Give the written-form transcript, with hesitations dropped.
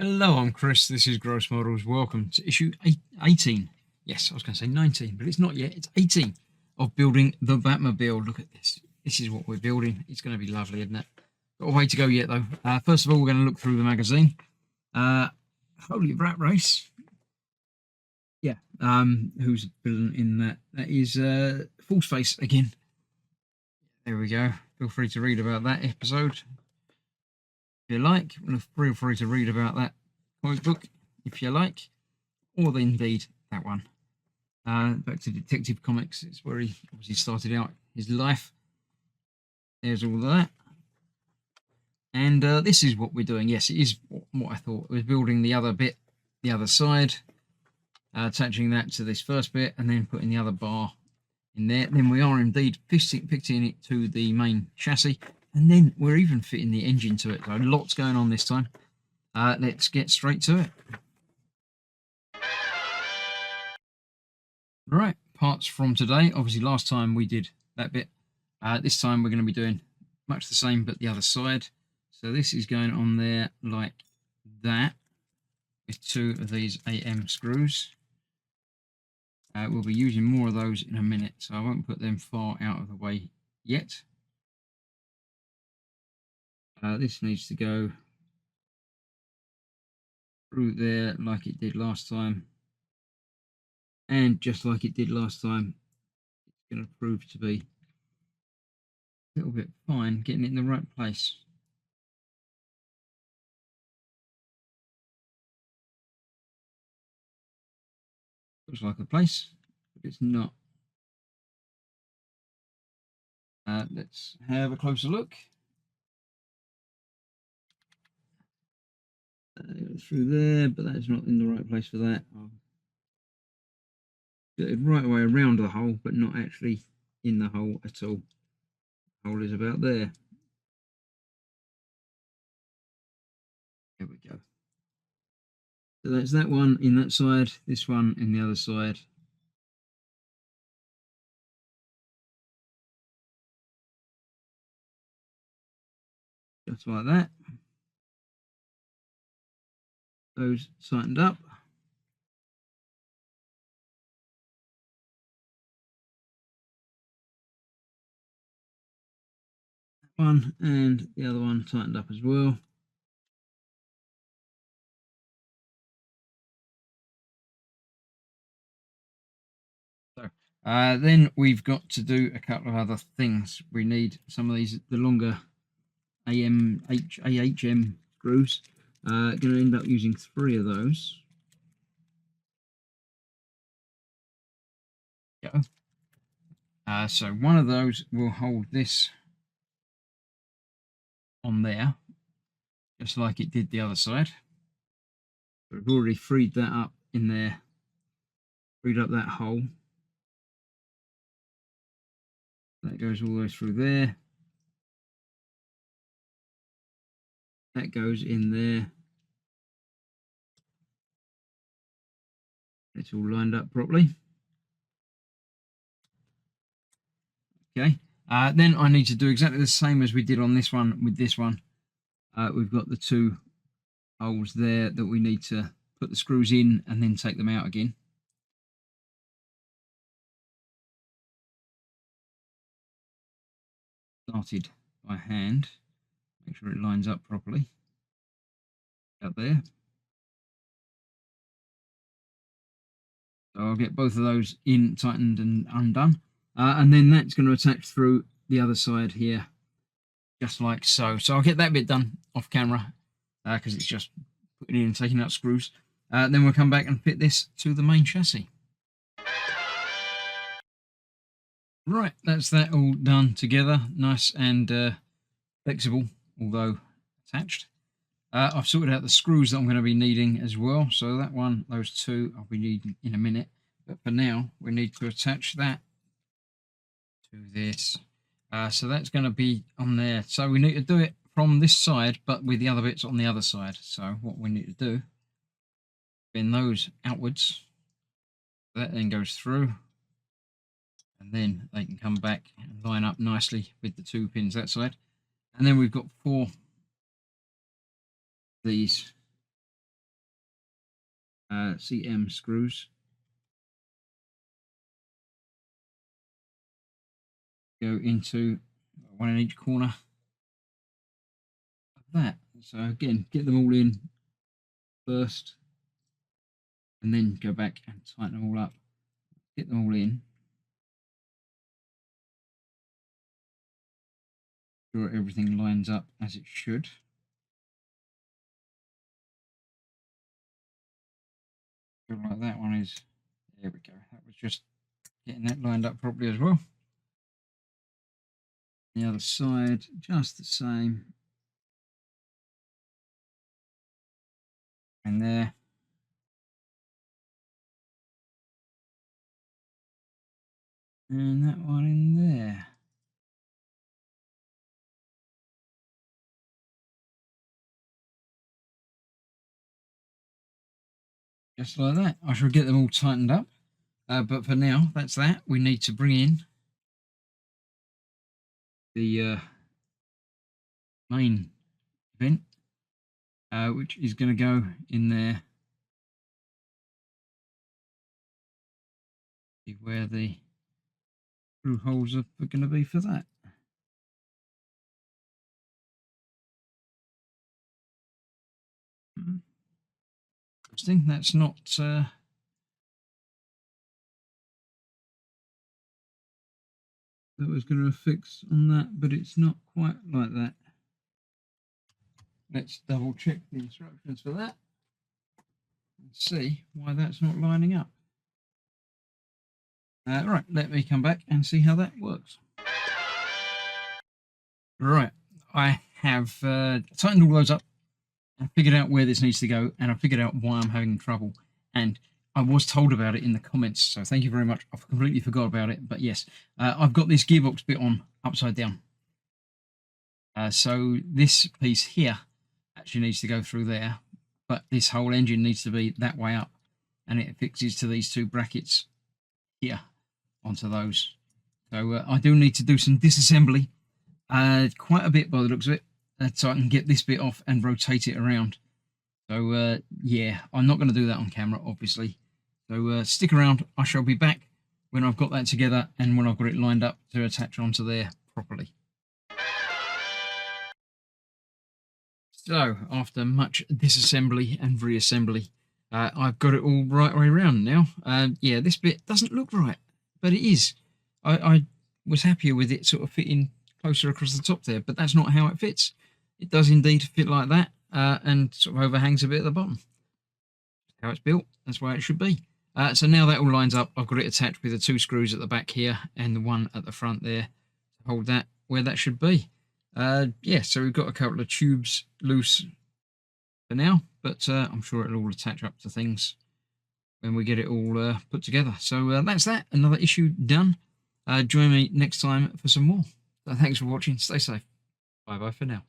Hello, I'm Chris. This is Gross Models. Welcome to issue 18. Yes, I was going to say 19, but it's not yet. It's 18 of building the Batmobile. Look at this. This is what we're building. It's going to be lovely, isn't it? Got a way to go yet, though. First of all, we're going to look through the magazine. Holy Rat Race. Yeah. Who's villain in that? That is Full Space again. There we go. Feel free to read about that episode if you like. Feel free to read about that comic book if you like, or indeed that one. Back to Detective Comics. It's where he obviously started out his life. There's all of that. And this is what we're doing. Yes, it is what I thought. We're building the other bit, the other side, attaching that to this first bit, and then putting the other bar in there. Then we are indeed fitting it to the main chassis, and then we're even fitting the engine to it. So lots going on this time. Let's get straight to it. Right, parts from today. Obviously, last time we did that bit. This time we're going to be doing much the same, but the other side. So this is going on there like that with two of these AM screws. We'll be using more of those in a minute, so I won't put them far out of the way yet. This needs to go through there like it did last time. And just like it did last time, it's going to prove to be a little bit fine getting it in the right place. Looks like a place, but it's not. Let's have a closer look. Through there, but that's not in the right place for that. I'll get it right way around the hole, but not actually in the hole at all. The hole is about there. There we go. So that's that one in that side, this one in the other side. Just like that. Those tightened up. One and the other one tightened up as well. So then we've got to do a couple of other things. We need some of these, the longer AHM screws. Going to end up using 3 of those. Go. So one of those will hold this on there, just like it did the other side. But I've already freed that up in there, freed up that hole. That goes all the way through there. That goes in there. It's all lined up properly. Okay. Then I need to do exactly the same as we did on this one with this one. We've got the 2 holes there that we need to put the screws in and then take them out again. Started by hand. Make sure it lines up properly. Out there. So I'll get both of those in, tightened and undone. And then that's going to attach through the other side here, just like so. So I'll get that bit done off camera because it's just putting in and taking out screws. Then we'll come back and fit this to the main chassis. Right, that's that all done together. Nice and flexible, although attached. I've sorted out the screws that I'm going to be needing as well. So that one, those 2, I'll be needing in a minute. But for now, we need to attach that to this. So that's going to be on there. So we need to do it from this side, but with the other bits on the other side. So what we need to do, bend those outwards. That then goes through. And then they can come back and line up nicely with the 2 pins that side. And then we've got 4 of these cm screws. Go into one in each corner of that. So again, get them all in first, and then go back and tighten them all up. Get them all in. Sure everything lines up as it should. Feel like that one is. There we go. That was just getting that lined up properly as well. The other side, just the same. And there. And that one in there. Just like that. I shall get them all tightened up. But for now, that's that. We need to bring in the main vent, which is going to go in there. See where the screw holes are going to be for that. Interesting. That's not. That was going to fix on that, but it's not quite like that. Let's double check the instructions for that and see why that's not lining up. Right, let me come back and see how that works. Right, I have tightened all those up and figured out where this needs to go, and I figured out why I'm having trouble. And I was told about it in the comments, so thank you very much. I've completely forgot about it, but yes, I've got this gearbox bit on upside down. So this piece here actually needs to go through there, but this whole engine needs to be that way up, and it fixes to these two brackets here onto those. So I do need to do some disassembly, quite a bit by the looks of it, so I can get this bit off and rotate it around. So yeah, I'm not going to do that on camera, obviously. So stick around. I shall be back when I've got that together and when I've got it lined up to attach onto there properly. So after much disassembly and reassembly, I've got it all right way around now. Yeah, this bit doesn't look right, but it is. I was happier with it sort of fitting closer across the top there, but that's not how it fits. It does indeed fit like that, and sort of overhangs a bit at the bottom. How it's built, that's why it should be. So now that all lines up, I've got it attached with the two screws at the back here and the one at the front there to hold that where that should be. Yeah, so we've got a couple of tubes loose for now, but I'm sure it'll all attach up to things when we get it all put together. So that's that, another issue done. Join me next time for some more. So thanks for watching, stay safe. Bye bye for now.